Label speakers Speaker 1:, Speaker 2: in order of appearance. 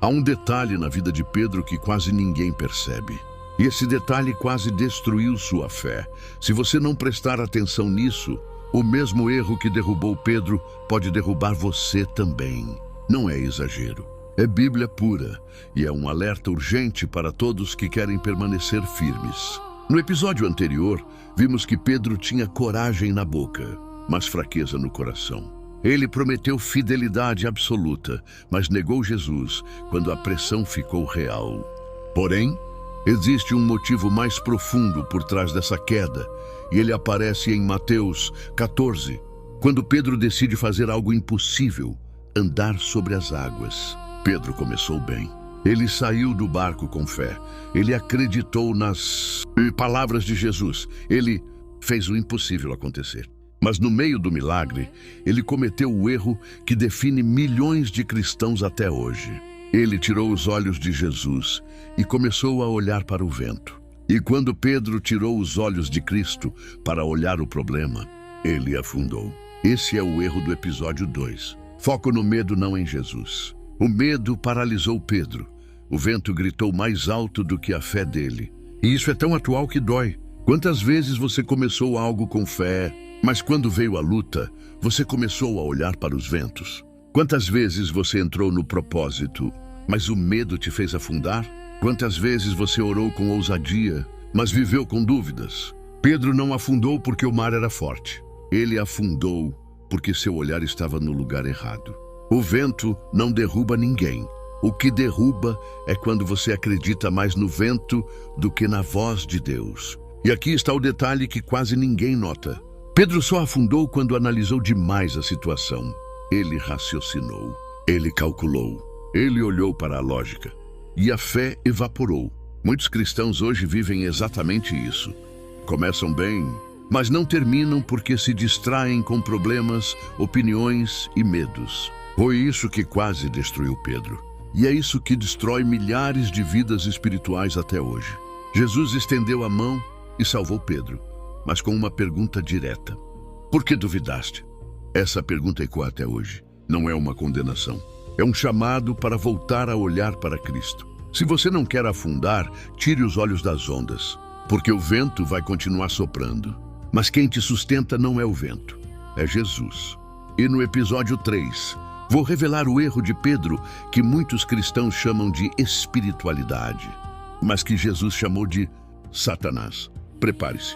Speaker 1: Há um detalhe na vida de Pedro que quase ninguém percebe. E esse detalhe quase destruiu sua fé. Se você não prestar atenção nisso, o mesmo erro que derrubou Pedro pode derrubar você também. Não é exagero. É Bíblia pura e é um alerta urgente para todos que querem permanecer firmes. No episódio anterior, vimos que Pedro tinha coragem na boca, mas fraqueza no coração. Ele prometeu fidelidade absoluta, mas negou Jesus quando a pressão ficou real. Porém, existe um motivo mais profundo por trás dessa queda, e ele aparece em Mateus 14, quando Pedro decide fazer algo impossível, andar sobre as águas. Pedro começou bem. Ele saiu do barco com fé. Ele acreditou nas palavras de Jesus. Ele fez o impossível acontecer. Mas no meio do milagre, ele cometeu o erro que define milhões de cristãos até hoje. Ele tirou os olhos de Jesus e começou a olhar para o vento. E quando Pedro tirou os olhos de Cristo para olhar o problema, ele afundou. Esse é o erro do episódio 2. Foco no medo, não em Jesus. O medo paralisou Pedro. O vento gritou mais alto do que a fé dele. E isso é tão atual que dói. Quantas vezes você começou algo com fé, mas quando veio a luta, você começou a olhar para os ventos? Quantas vezes você entrou no propósito, mas o medo te fez afundar? Quantas vezes você orou com ousadia, mas viveu com dúvidas? Pedro não afundou porque o mar era forte. Ele afundou porque seu olhar estava no lugar errado. O vento não derruba ninguém. O que derruba é quando você acredita mais no vento do que na voz de Deus. E aqui está o detalhe que quase ninguém nota. Pedro só afundou quando analisou demais a situação. Ele raciocinou, ele calculou, ele olhou para a lógica. E a fé evaporou. Muitos cristãos hoje vivem exatamente isso. Começam bem, mas não terminam porque se distraem com problemas, opiniões e medos. Foi isso que quase destruiu Pedro. E é isso que destrói milhares de vidas espirituais até hoje. Jesus estendeu a mão e salvou Pedro, mas com uma pergunta direta. Por que duvidaste? Essa pergunta ecoa até hoje. Não é uma condenação. É um chamado para voltar a olhar para Cristo. Se você não quer afundar, tire os olhos das ondas, porque o vento vai continuar soprando. Mas quem te sustenta não é o vento, é Jesus. E no episódio 3, vou revelar o erro de Pedro, que muitos cristãos chamam de espiritualidade, mas que Jesus chamou de Satanás. Prepare-se.